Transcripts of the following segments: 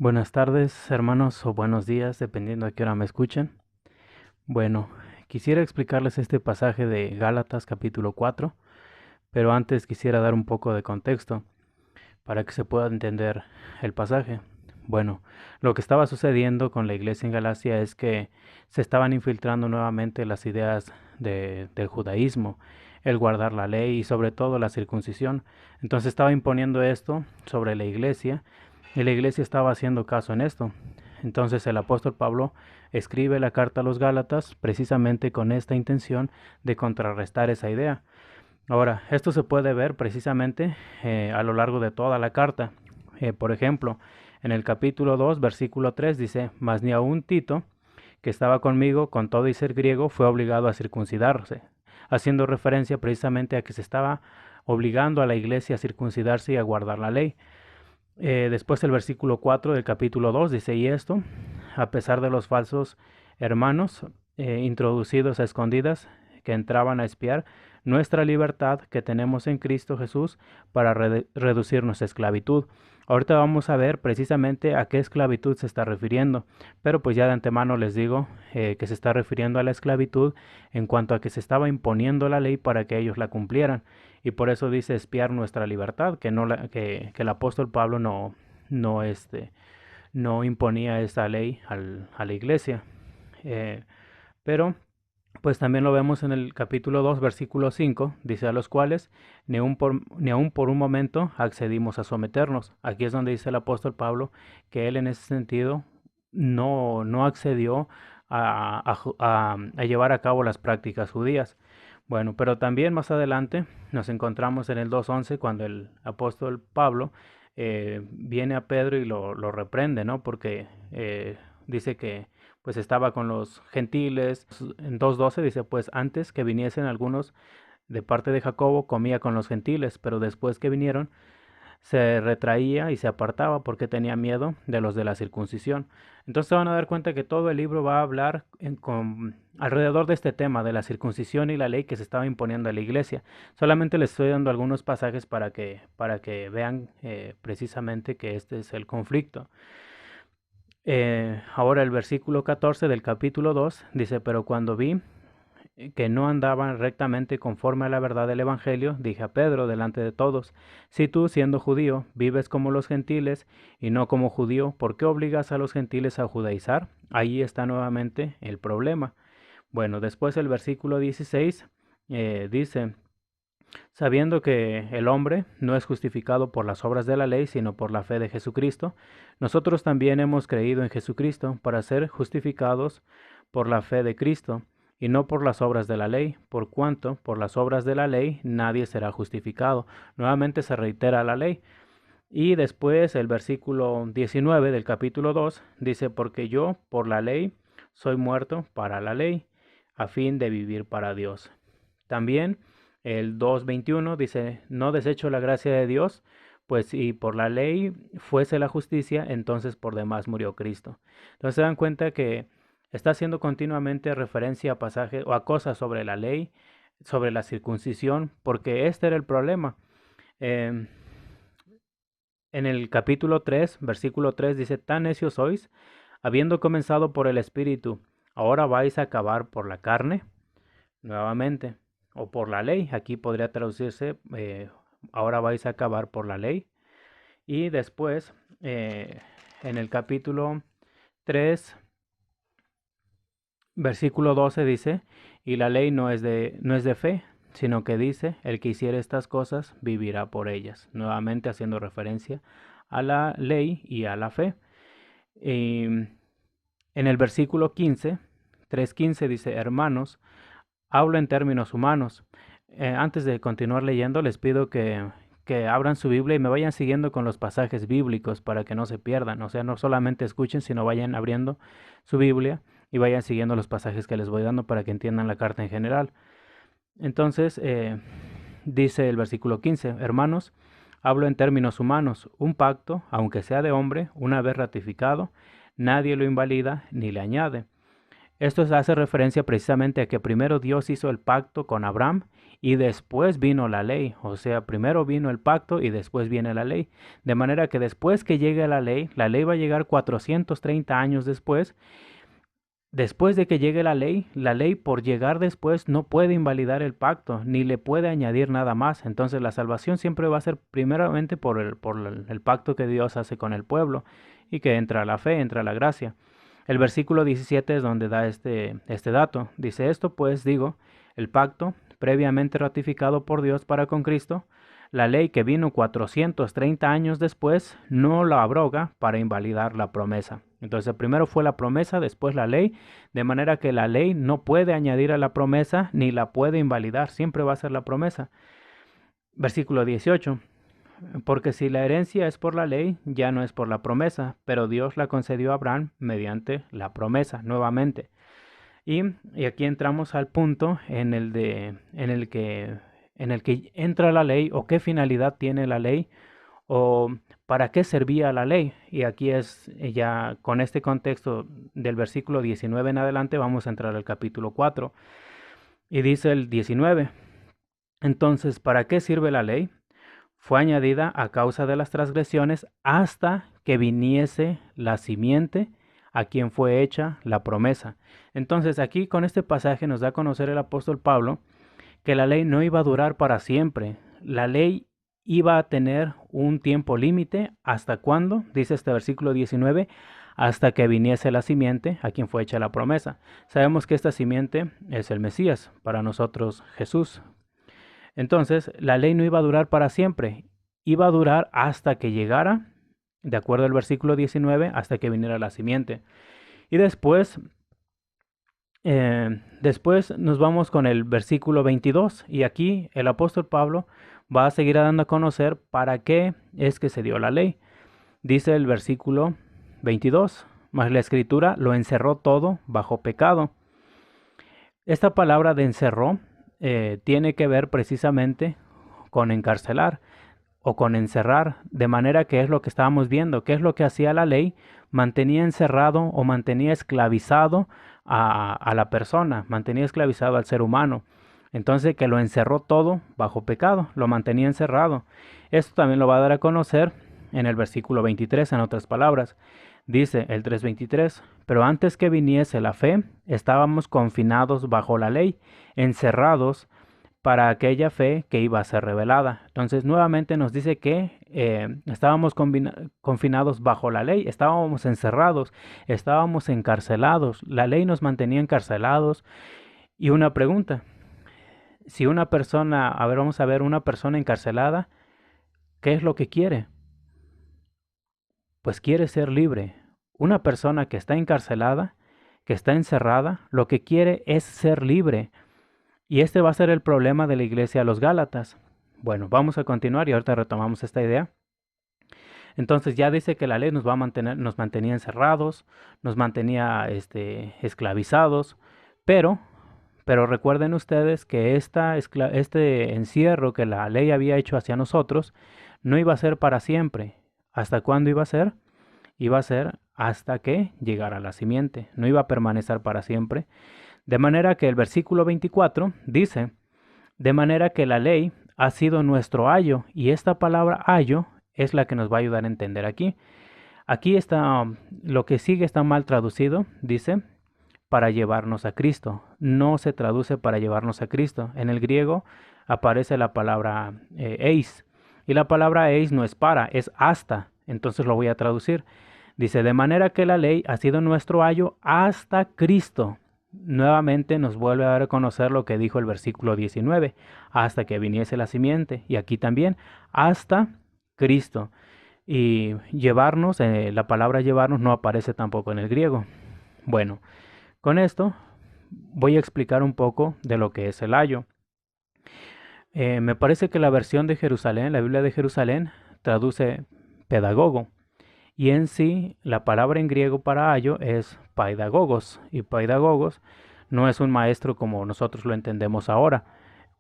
Buenas tardes, hermanos, o buenos días, dependiendo a qué hora me escuchen. Bueno, quisiera explicarles este pasaje de Gálatas capítulo 4, pero antes quisiera dar un poco de contexto para que se pueda entender el pasaje. Bueno, lo que estaba sucediendo con la iglesia en Galacia es que se estaban infiltrando nuevamente las ideas del judaísmo, el guardar la ley y sobre todo la circuncisión. Entonces estaba imponiendo esto sobre la iglesia y la iglesia estaba haciendo caso en esto. Entonces el apóstol Pablo escribe la carta a los Gálatas precisamente con esta intención de contrarrestar esa idea. Ahora, esto se puede ver precisamente a lo largo de toda la carta. Por ejemplo, en el capítulo 2, versículo 3 dice, mas ni aun Tito, que estaba conmigo con todo y ser griego, fue obligado a circuncidarse, haciendo referencia precisamente a que se estaba obligando a la iglesia a circuncidarse y a guardar la ley. Después el versículo 4 del capítulo 2 dice, y esto, a pesar de los falsos hermanos introducidos a escondidas que entraban a espiar nuestra libertad que tenemos en Cristo Jesús para reducir nuestra esclavitud. Ahorita vamos a ver precisamente a qué esclavitud se está refiriendo, pero pues ya de antemano les digo que se está refiriendo a la esclavitud en cuanto a que se estaba imponiendo la ley para que ellos la cumplieran, y por eso dice espiar nuestra libertad, que no que el apóstol Pablo no, no imponía esa ley a la iglesia. Pero pues también lo vemos en el capítulo 2, versículo 5, dice a los cuales ni aun por un momento accedimos a someternos. Aquí es donde dice el apóstol Pablo que él en ese sentido no accedió a llevar a cabo las prácticas judías. Bueno, pero también más adelante nos encontramos en el 2.11 cuando el apóstol Pablo viene a Pedro y lo reprende, ¿no? Porque dice que pues estaba con los gentiles. En 2.12 dice, pues antes que viniesen algunos de parte de Jacobo, comía con los gentiles, pero después que vinieron, se retraía y se apartaba porque tenía miedo de los de la circuncisión. Entonces se van a dar cuenta que todo el libro va a hablar alrededor de este tema de la circuncisión y la ley que se estaba imponiendo a la iglesia. Solamente les estoy dando algunos pasajes para que vean precisamente que este es el conflicto. Ahora el versículo 14 del capítulo 2 dice, pero cuando vi que no andaban rectamente conforme a la verdad del Evangelio, dije a Pedro delante de todos, si tú, siendo judío, vives como los gentiles y no como judío, ¿por qué obligas a los gentiles a judaizar? Ahí está nuevamente el problema. Bueno, después el versículo 16 dice, sabiendo que el hombre no es justificado por las obras de la ley, sino por la fe de Jesucristo, nosotros también hemos creído en Jesucristo para ser justificados por la fe de Cristo, y no por las obras de la ley, por cuanto por las obras de la ley nadie será justificado. Nuevamente se reitera la ley. Y después el versículo 19 del capítulo 2 dice, porque yo por la ley soy muerto para la ley, a fin de vivir para Dios. También el 2.21 dice, no desecho la gracia de Dios, pues si por la ley fuese la justicia, entonces por demás murió Cristo. Entonces se dan cuenta que está haciendo continuamente referencia a pasajes o a cosas sobre la ley, sobre la circuncisión, porque este era el problema. Eh, en el capítulo 3, versículo 3 dice, tan necios sois, habiendo comenzado por el Espíritu, ahora vais a acabar por la carne, nuevamente, o por la ley. Aquí podría traducirse, ahora vais a acabar por la ley. Y después, en el capítulo 3, versículo 12 dice, y la ley no es de fe, sino que dice, el que hiciere estas cosas vivirá por ellas. Nuevamente haciendo referencia a la ley y a la fe. Y en el versículo 15, 3.15 dice, hermanos, hablo en términos humanos. Antes de continuar leyendo, les pido que abran su Biblia y me vayan siguiendo con los pasajes bíblicos para que no se pierdan. O sea, no solamente escuchen, sino vayan abriendo su Biblia y vayan siguiendo los pasajes que les voy dando para que entiendan la carta en general. Entonces, dice el versículo 15, hermanos, hablo en términos humanos, un pacto, aunque sea de hombre, una vez ratificado, nadie lo invalida ni le añade. Esto hace referencia precisamente a que primero Dios hizo el pacto con Abraham y después vino la ley. O sea, primero vino el pacto y después viene la ley. De manera que después que llegue la ley va a llegar 430 años después. Después de que llegue la ley por llegar después no puede invalidar el pacto, ni le puede añadir nada más. Entonces la salvación siempre va a ser primeramente por el pacto que Dios hace con el pueblo y que entra la fe, entra la gracia. El versículo 17 es donde da este dato. Dice esto, pues digo, el pacto previamente ratificado por Dios para con Cristo, la ley que vino 430 años después, no la abroga para invalidar la promesa. Entonces primero fue la promesa, después la ley, de manera que la ley no puede añadir a la promesa ni la puede invalidar, siempre va a ser la promesa. Versículo 18. Porque si la herencia es por la ley, ya no es por la promesa, pero Dios la concedió a Abraham mediante la promesa, nuevamente. Y aquí entramos al punto en el que entra la ley, o qué finalidad tiene la ley, o para qué servía la ley. Y aquí es ya con este contexto del versículo 19 en adelante vamos a entrar al capítulo 4. Y dice el 19, entonces, ¿para qué sirve la ley? Fue añadida a causa de las transgresiones hasta que viniese la simiente a quien fue hecha la promesa. Entonces aquí con este pasaje nos da a conocer el apóstol Pablo que la ley no iba a durar para siempre. La ley iba a tener un tiempo límite. ¿Hasta cuándo? Dice este versículo 19, hasta que viniese la simiente a quien fue hecha la promesa. Sabemos que esta simiente es el Mesías, para nosotros Jesús. Entonces, la ley no iba a durar para siempre, iba a durar hasta que llegara, de acuerdo al versículo 19, hasta que viniera la simiente. Y después nos vamos con el versículo 22, y aquí el apóstol Pablo va a seguir dando a conocer para qué es que se dio la ley. Dice el versículo 22, mas la escritura lo encerró todo bajo pecado. Esta palabra de encerró tiene que ver precisamente con encarcelar o con encerrar, de manera que es lo que estábamos viendo, que es lo que hacía la ley, mantenía encerrado o mantenía esclavizado a la persona, mantenía esclavizado al ser humano. Entonces que lo encerró todo bajo pecado, lo mantenía encerrado. Esto también lo va a dar a conocer en el versículo 23, en otras palabras. Dice el 3:23, pero antes que viniese la fe, estábamos confinados bajo la ley, encerrados para aquella fe que iba a ser revelada. Entonces nuevamente nos dice que estábamos confinados bajo la ley, estábamos encerrados, estábamos encarcelados, la ley nos mantenía encarcelados. Y una pregunta, si una persona, vamos a ver, una persona encarcelada, ¿qué es lo que quiere? Pues quiere ser libre. Una persona que está encarcelada, que está encerrada, lo que quiere es ser libre. Y este va a ser el problema de la iglesia a los Gálatas. Bueno, vamos a continuar y ahorita retomamos esta idea. Entonces ya dice que la ley nos mantenía encerrados, nos mantenía esclavizados, pero recuerden ustedes que este encierro que la ley había hecho hacia nosotros no iba a ser para siempre. ¿Hasta cuándo iba a ser? Iba a ser hasta que llegara la simiente, no iba a permanecer para siempre. De manera que el versículo 24 dice, de manera que la ley ha sido nuestro ayo, y esta palabra ayo es la que nos va a ayudar a entender aquí. Aquí está, lo que sigue está mal traducido, dice, para llevarnos a Cristo. No se traduce para llevarnos a Cristo. En el griego aparece la palabra eis, y la palabra eis no es para, es hasta. Entonces lo voy a traducir. Dice, de manera que la ley ha sido nuestro ayo hasta Cristo. Nuevamente nos vuelve a dar a conocer lo que dijo el versículo 19, hasta que viniese la simiente. Y aquí también, hasta Cristo. Y llevarnos, la palabra llevarnos no aparece tampoco en el griego. Bueno, con esto voy a explicar un poco de lo que es el ayo. Me parece que la versión de Jerusalén, la Biblia de Jerusalén, traduce pedagogo. Y en sí, la palabra en griego para ayo es paidagogos. Y paidagogos no es un maestro como nosotros lo entendemos ahora.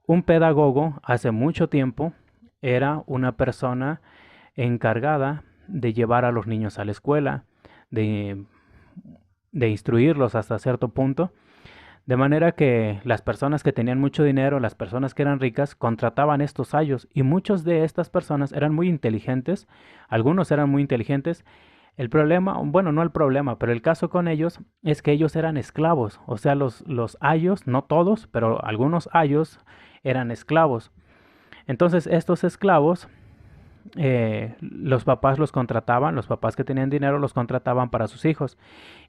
Un pedagogo hace mucho tiempo era una persona encargada de llevar a los niños a la escuela, de de instruirlos hasta cierto punto, de manera que las personas que tenían mucho dinero, las personas que eran ricas, contrataban estos ayos y muchos de estas personas eran muy inteligentes, algunos eran muy inteligentes. El problema, bueno, no el problema, pero el caso con ellos es que ellos eran esclavos, o sea, los ayos, no todos, pero algunos ayos eran esclavos. Entonces estos esclavos, los papás los contrataban, los papás que tenían dinero los contrataban para sus hijos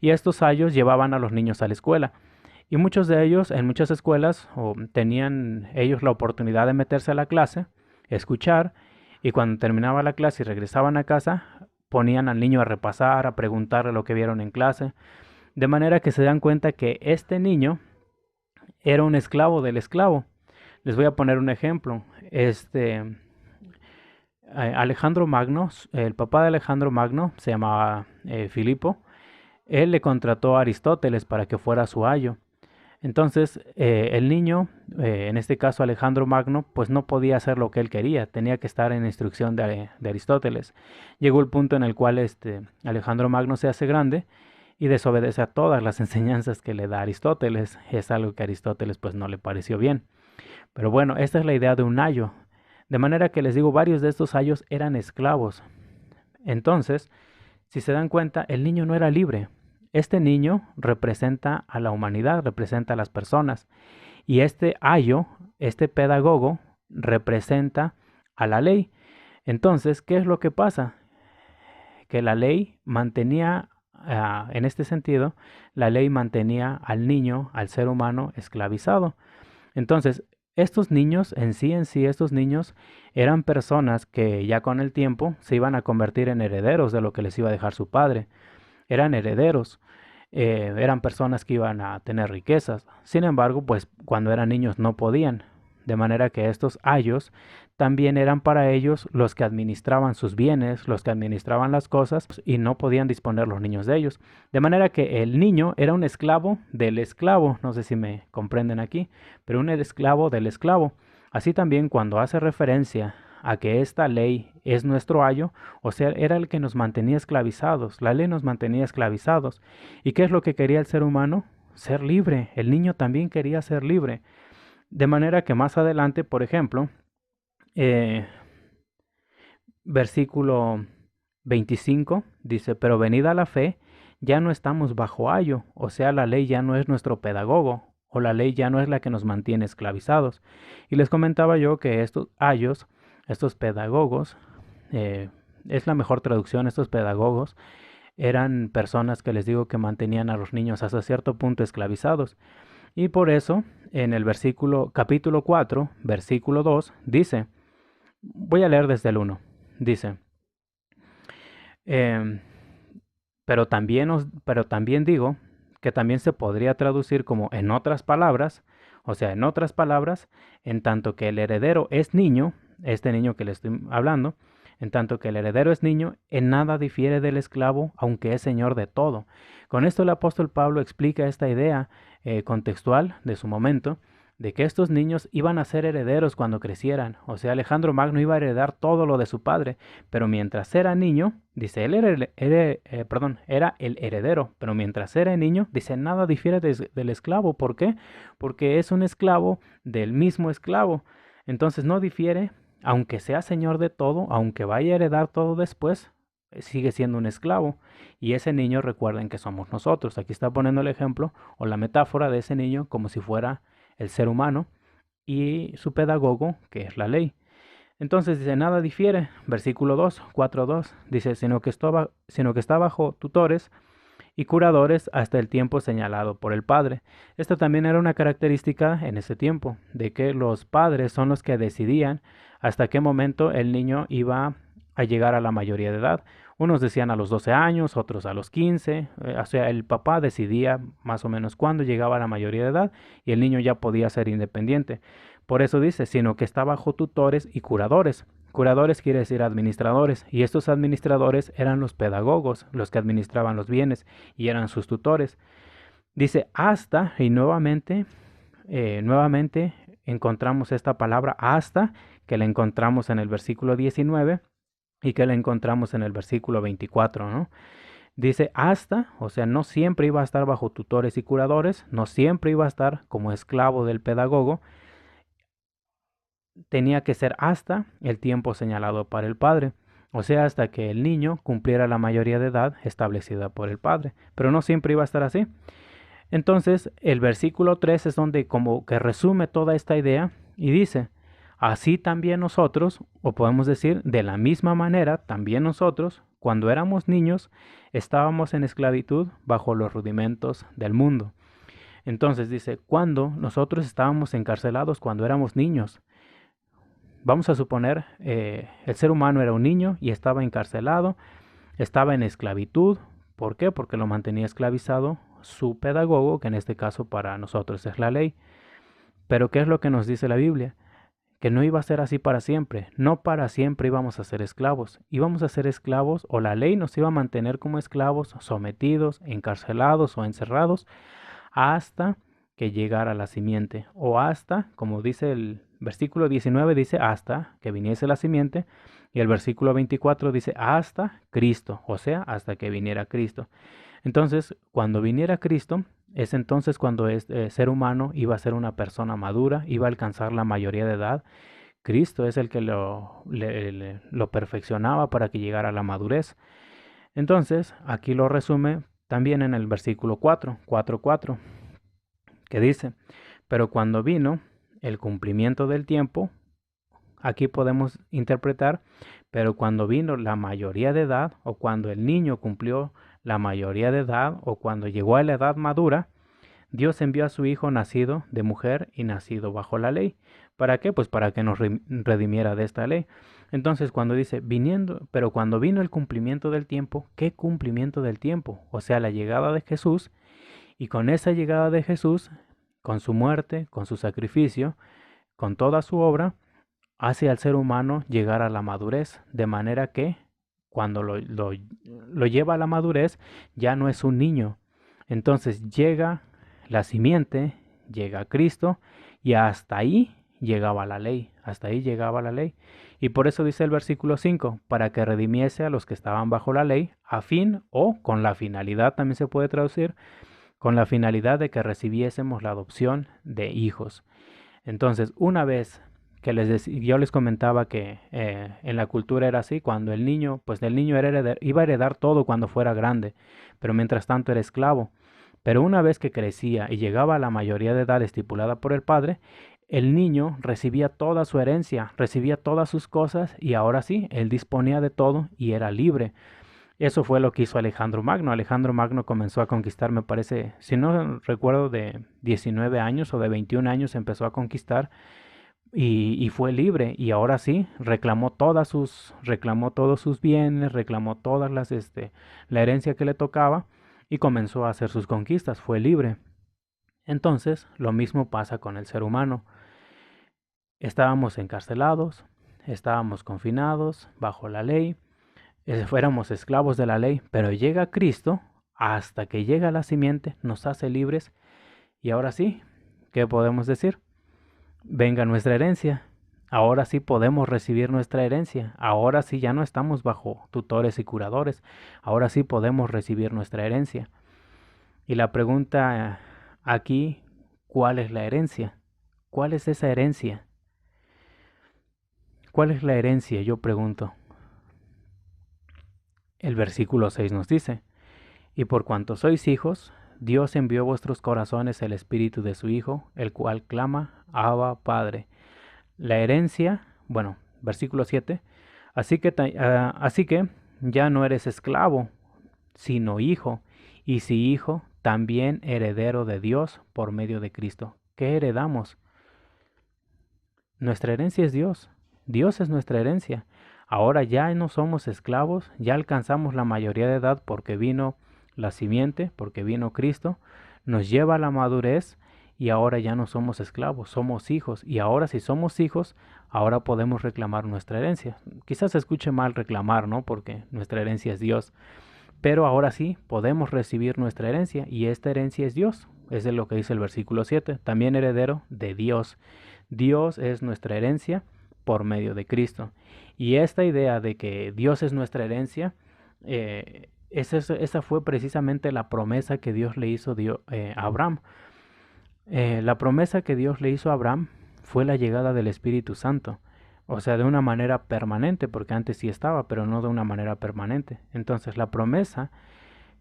y estos ayos llevaban a los niños a la escuela. Y muchos de ellos en muchas escuelas tenían ellos la oportunidad de meterse a la clase, escuchar, y cuando terminaba la clase y regresaban a casa, ponían al niño a repasar, a preguntarle lo que vieron en clase, de manera que se dan cuenta que este niño era un esclavo del esclavo. Les voy a poner un ejemplo. Alejandro Magno, el papá de Alejandro Magno, se llamaba Filipo. Él le contrató a Aristóteles para que fuera su ayo. Entonces, el niño, en este caso Alejandro Magno, pues no podía hacer lo que él quería, tenía que estar en instrucción de Aristóteles. Llegó el punto en el cual Alejandro Magno se hace grande y desobedece a todas las enseñanzas que le da Aristóteles. Es algo que a Aristóteles pues no le pareció bien. Pero bueno, esta es la idea de un ayo. De manera que les digo, varios de estos ayos eran esclavos. Entonces, si se dan cuenta, el niño no era libre. Este niño representa a la humanidad, representa a las personas. Y este ayo, este pedagogo, representa a la ley. Entonces, ¿qué es lo que pasa? Que la ley mantenía, en este sentido, la ley mantenía al niño, al ser humano, esclavizado. Entonces, estos niños, estos niños eran personas que ya con el tiempo se iban a convertir en herederos de lo que les iba a dejar su padre. Eran herederos, eran personas que iban a tener riquezas. Sin embargo, pues cuando eran niños no podían. De manera que estos ayos también eran para ellos los que administraban sus bienes, los que administraban las cosas y no podían disponer los niños de ellos. De manera que el niño era un esclavo del esclavo, no sé si me comprenden aquí, pero un esclavo del esclavo. Así también cuando hace referencia a que esta ley es nuestro ayo, o sea, era el que nos mantenía esclavizados, la ley nos mantenía esclavizados. ¿Y qué es lo que quería el ser humano? Ser libre, el niño también quería ser libre. De manera que más adelante, por ejemplo, eh, versículo 25 dice, pero venida la fe, ya no estamos bajo ayo, o sea, la ley ya no es nuestro pedagogo, o la ley ya no es la que nos mantiene esclavizados. Y les comentaba yo que estos ayos, estos pedagogos, es la mejor traducción, estos pedagogos eran personas que les digo que mantenían a los niños hasta cierto punto esclavizados. Y por eso, en el capítulo 4, versículo 2, dice, voy a leer desde el 1, dice, em, pero también digo que también se podría traducir como en otras palabras, o sea, en otras palabras, en tanto que el heredero es niño, este niño que le estoy hablando, en tanto que el heredero es niño, en nada difiere del esclavo, aunque es señor de todo. Con esto el apóstol Pablo explica esta idea contextual de su momento, de que estos niños iban a ser herederos cuando crecieran. O sea, Alejandro Magno iba a heredar todo lo de su padre, pero mientras era niño, dice, él era el heredero, pero mientras era niño, dice, nada difiere del esclavo. ¿Por qué? Porque es un esclavo del mismo esclavo. Entonces no difiere, aunque sea señor de todo, aunque vaya a heredar todo después, sigue siendo un esclavo. Y ese niño, recuerden que somos nosotros. Aquí está poniendo el ejemplo o la metáfora de ese niño como si fuera el ser humano y su pedagogo, que es la ley. Entonces dice, nada difiere, versículo 2, 4.2, dice, sino que está bajo tutores y curadores hasta el tiempo señalado por el padre. Esta también era una característica en ese tiempo, de que los padres son los que decidían hasta qué momento el niño iba a llegar a la mayoría de edad. Unos decían a los 12 años, otros a los 15, o sea, el papá decidía más o menos cuándo llegaba a la mayoría de edad y el niño ya podía ser independiente. Por eso dice, sino que está bajo tutores y curadores. Curadores quiere decir administradores, y estos administradores eran los pedagogos, los que administraban los bienes, y eran sus tutores. Dice hasta, y nuevamente encontramos esta palabra hasta, que la encontramos en el versículo 19 y que la encontramos en el versículo 24, ¿no? Dice hasta, o sea, no siempre iba a estar bajo tutores y curadores, no siempre iba a estar como esclavo del pedagogo, tenía que ser hasta el tiempo señalado para el padre, o sea, hasta que el niño cumpliera la mayoría de edad establecida por el padre, pero no siempre iba a estar así. Entonces, el versículo 3 es donde como que resume toda esta idea y dice, así también nosotros, o podemos decir, de la misma manera, también nosotros, cuando éramos niños, estábamos en esclavitud bajo los rudimentos del mundo. Entonces dice, cuando nosotros estábamos encarcelados cuando éramos niños, vamos a suponer, el ser humano era un niño y estaba encarcelado, estaba en esclavitud. ¿Por qué? Porque lo mantenía esclavizado su pedagogo, que en este caso para nosotros es la ley. Pero ¿qué es lo que nos dice la Biblia? Que no iba a ser así para siempre. No para siempre íbamos a ser esclavos. Íbamos a ser esclavos o la ley nos iba a mantener como esclavos, sometidos, encarcelados o encerrados hasta que llegara la simiente. O hasta, como dice el versículo 19, dice hasta que viniese la simiente. Y el versículo 24 dice hasta Cristo, o sea, hasta que viniera Cristo. Entonces, cuando viniera Cristo, es entonces cuando este ser humano iba a ser una persona madura, iba a alcanzar la mayoría de edad. Cristo es el que lo perfeccionaba para que llegara a la madurez. Entonces, aquí lo resume también en el versículo 4, que dice, pero cuando vino el cumplimiento del tiempo, aquí podemos interpretar, pero cuando vino la mayoría de edad, o cuando el niño cumplió la mayoría de edad, o cuando llegó a la edad madura, Dios envió a su Hijo nacido de mujer y nacido bajo la ley. ¿Para qué? Pues para que nos redimiera de esta ley. Entonces cuando dice, viniendo, pero cuando vino el cumplimiento del tiempo, ¿qué cumplimiento del tiempo? O sea, la llegada de Jesús, y con esa llegada de Jesús, con su muerte, con su sacrificio, con toda su obra, hace al ser humano llegar a la madurez, de manera que cuando lo lleva a la madurez ya no es un niño. Entonces llega la simiente, llega Cristo y hasta ahí llegaba la ley, hasta ahí llegaba la ley. Y por eso dice el versículo 5, para que redimiese a los que estaban bajo la ley, a fin o con la finalidad, también se puede traducir, con la finalidad de que recibiésemos la adopción de hijos. Entonces, una vez que yo les comentaba que en la cultura era así, cuando el niño, pues el niño iba a heredar todo cuando fuera grande, pero mientras tanto era esclavo. Pero una vez que crecía y llegaba a la mayoría de edad estipulada por el padre, el niño recibía toda su herencia, recibía todas sus cosas y ahora sí, él disponía de todo y era libre. Eso fue lo que hizo Alejandro Magno. Alejandro Magno comenzó a conquistar, me parece, si no recuerdo, de 19 años o de 21 años empezó a conquistar y fue libre. Y ahora sí, reclamó todos sus bienes, reclamó todas la herencia que le tocaba y comenzó a hacer sus conquistas. Fue libre. Entonces, lo mismo pasa con el ser humano. Estábamos encarcelados, estábamos confinados bajo la ley, fuéramos esclavos de la ley, pero llega Cristo, hasta que llega la simiente, nos hace libres y ahora sí, ¿qué podemos decir? Venga nuestra herencia. Ahora sí podemos recibir nuestra herencia. Ahora sí ya no estamos bajo tutores y curadores. Ahora sí podemos recibir nuestra herencia. Y la pregunta aquí, ¿cuál es la herencia? ¿Cuál es esa herencia? ¿Cuál es la herencia? Yo pregunto. El versículo 6 nos dice, y por cuanto sois hijos, Dios envió a vuestros corazones el espíritu de su Hijo, el cual clama, Abba, Padre. La herencia, bueno, versículo 7, así que ya no eres esclavo, sino hijo, y si hijo, también heredero de Dios por medio de Cristo. ¿Qué heredamos? Nuestra herencia es Dios. Dios es nuestra herencia. Ahora ya no somos esclavos, ya alcanzamos la mayoría de edad porque vino la simiente, porque vino Cristo, nos lleva a la madurez y ahora ya no somos esclavos, somos hijos. Y ahora si somos hijos, ahora podemos reclamar nuestra herencia. Quizás se escuche mal reclamar, ¿no? Porque nuestra herencia es Dios. Pero ahora sí podemos recibir nuestra herencia y esta herencia es Dios. Es de lo que dice el versículo 7. También heredero de Dios. Dios es nuestra herencia por medio de Cristo. Y esta idea de que Dios es nuestra herencia esa fue precisamente la promesa que Dios le hizo a Abraham. La promesa que Dios le hizo a Abraham fue la llegada del Espíritu Santo. O sea, de una manera permanente, porque antes sí estaba, pero no de una manera permanente. Entonces, la promesa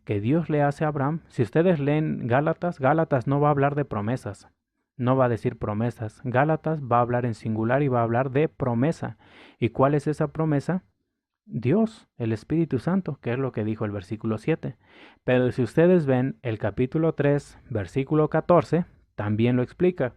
que Dios le hace a Abraham, si ustedes leen Gálatas, Gálatas no va a hablar de promesas, no va a decir promesas. Gálatas va a hablar en singular y va a hablar de promesa. ¿Y cuál es esa promesa? Dios, el Espíritu Santo, que es lo que dijo el versículo 7. Pero si ustedes ven el capítulo 3, versículo 14, también lo explica.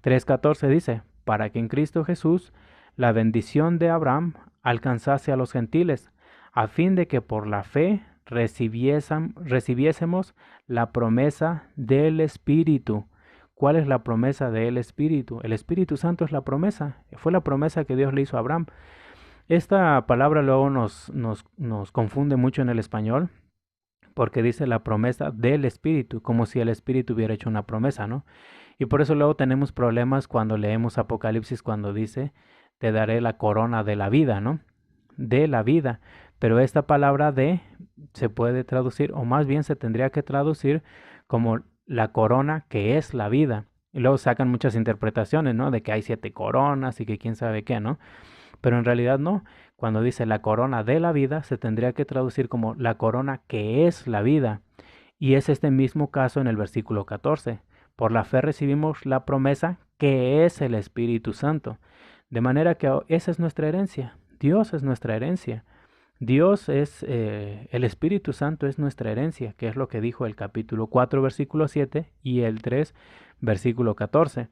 3:14 dice, para que en Cristo Jesús la bendición de Abraham alcanzase a los gentiles, a fin de que por la fe recibiésemos la promesa del Espíritu. ¿Cuál es la promesa del Espíritu? El Espíritu Santo es la promesa, fue la promesa que Dios le hizo a Abraham. Esta palabra luego nos confunde mucho en el español, porque dice la promesa del Espíritu, como si el Espíritu hubiera hecho una promesa, ¿no? Y por eso luego tenemos problemas cuando leemos Apocalipsis, cuando dice, te daré la corona de la vida, ¿no? De la vida. Pero esta palabra de se puede traducir, o más bien se tendría que traducir como la corona que es la vida. Y luego sacan muchas interpretaciones, ¿no? De que hay 7 coronas y que quién sabe qué, ¿no? Pero en realidad no. Cuando dice la corona de la vida, se tendría que traducir como la corona que es la vida. Y es este mismo caso en el versículo 14. Por la fe recibimos la promesa que es el Espíritu Santo. De manera que esa es nuestra herencia. Dios es nuestra herencia. Dios es, el Espíritu Santo es nuestra herencia, que es lo que dijo el capítulo 4, versículo 7 y el 3, versículo 14.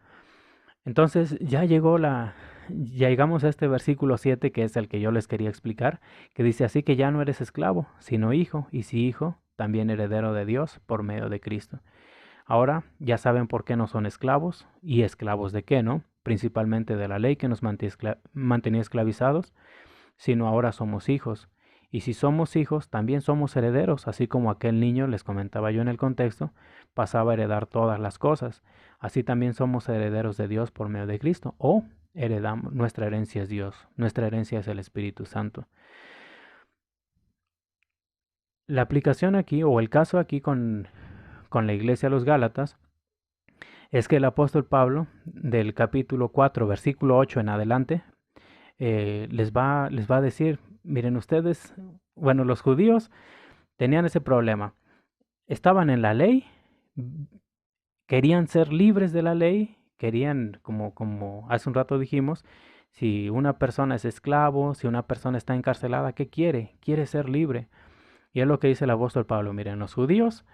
Entonces ya llegamos a este versículo 7 que es el que yo les quería explicar, que dice así que ya no eres esclavo, sino hijo, y si hijo, también heredero de Dios por medio de Cristo. Ahora ya saben por qué no son esclavos, y esclavos de qué, ¿no? Principalmente de la ley que nos mantenía esclavizados, sino ahora somos hijos. Y si somos hijos, también somos herederos, así como aquel niño, les comentaba yo en el contexto, pasaba a heredar todas las cosas. Así también somos herederos de Dios por medio de Cristo, o heredamos, nuestra herencia es Dios, nuestra herencia es el Espíritu Santo. La aplicación aquí, o el caso aquí con la iglesia de los Gálatas, es que el apóstol Pablo, del capítulo 4, versículo 8 en adelante, les va a decir, miren ustedes, bueno, los judíos tenían ese problema. Estaban en la ley, querían ser libres de la ley, querían, como hace un rato dijimos, si una persona es esclavo, si una persona está encarcelada, ¿qué quiere? Quiere ser libre. Y es lo que dice el apóstol Pablo. Miren, los judíos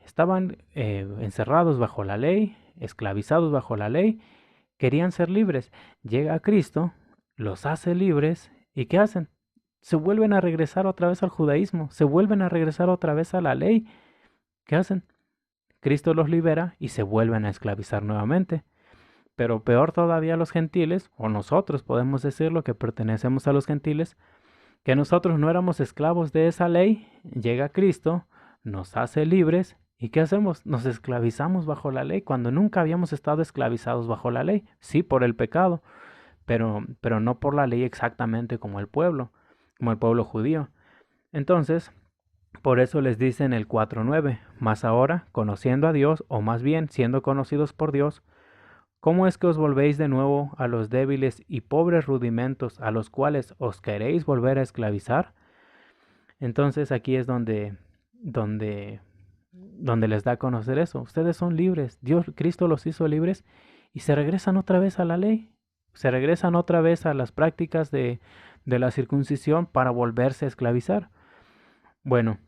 estaban encerrados bajo la ley, esclavizados bajo la ley, querían ser libres. Llega Cristo, los hace libres, ¿y qué hacen? Se vuelven a regresar otra vez al judaísmo, se vuelven a regresar otra vez a la ley. ¿Qué hacen? Cristo los libera y se vuelven a esclavizar nuevamente. Pero peor todavía los gentiles, o nosotros podemos decirlo que pertenecemos a los gentiles, que nosotros no éramos esclavos de esa ley, llega Cristo, nos hace libres, ¿y qué hacemos? Nos esclavizamos bajo la ley cuando nunca habíamos estado esclavizados bajo la ley, sí por el pecado, pero no por la ley exactamente como el pueblo judío. Entonces, por eso les dice en el 4:9, mas ahora, conociendo a Dios, o más bien siendo conocidos por Dios, ¿cómo es que os volvéis de nuevo a los débiles y pobres rudimentos a los cuales os queréis volver a esclavizar? Entonces aquí es donde les da a conocer eso. Ustedes son libres. Dios, Cristo los hizo libres y se regresan otra vez a la ley. Se regresan otra vez a las prácticas de la circuncisión para volverse a esclavizar. Bueno,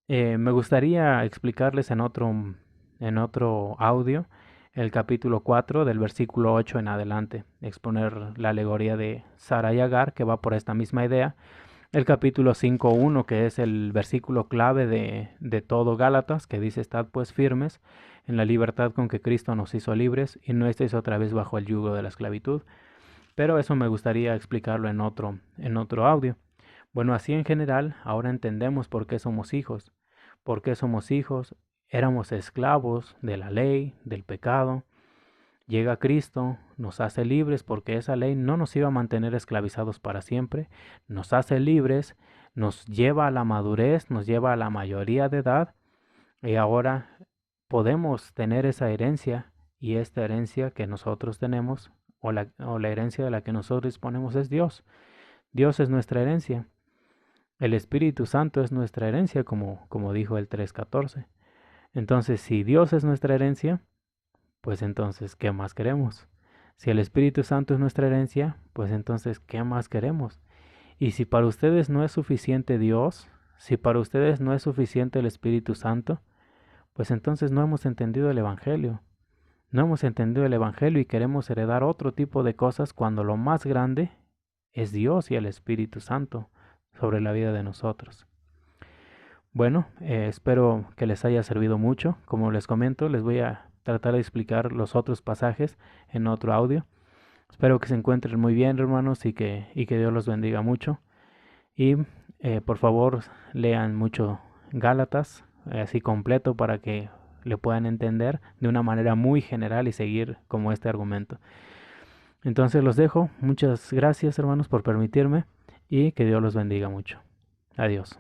me gustaría explicarles en otro audio el capítulo 4 del versículo 8 en adelante, exponer la alegoría de Sara y Agar, que va por esta misma idea, el capítulo 5:1, que es el versículo clave de todo Gálatas, que dice, estad pues firmes en la libertad con que Cristo nos hizo libres y no estéis otra vez bajo el yugo de la esclavitud. Pero eso me gustaría explicarlo en otro audio. Bueno, así en general, ahora entendemos por qué somos hijos. ¿Por qué somos hijos? Éramos esclavos de la ley, del pecado. Llega Cristo, nos hace libres porque esa ley no nos iba a mantener esclavizados para siempre. Nos hace libres, nos lleva a la madurez, nos lleva a la mayoría de edad y ahora podemos tener esa herencia y esta herencia que nosotros tenemos o la herencia de la que nosotros disponemos es Dios. Dios es nuestra herencia. El Espíritu Santo es nuestra herencia, como dijo el 3:14. Entonces, si Dios es nuestra herencia, pues entonces, ¿qué más queremos? Si el Espíritu Santo es nuestra herencia, pues entonces, ¿qué más queremos? Y si para ustedes no es suficiente Dios, si para ustedes no es suficiente el Espíritu Santo, pues entonces no hemos entendido el Evangelio. No hemos entendido el Evangelio y queremos heredar otro tipo de cosas cuando lo más grande es Dios y el Espíritu Santo sobre la vida de nosotros. Bueno, espero que les haya servido mucho. Como les comento, les voy a tratar de explicar los otros pasajes en otro audio. Espero que se encuentren muy bien, hermanos, y que Dios los bendiga mucho. Y por favor, lean mucho Gálatas, así completo, para que le puedan entender de una manera muy general y seguir como este argumento. Entonces los dejo. Muchas gracias, hermanos, por permitirme y que Dios los bendiga mucho. Adiós.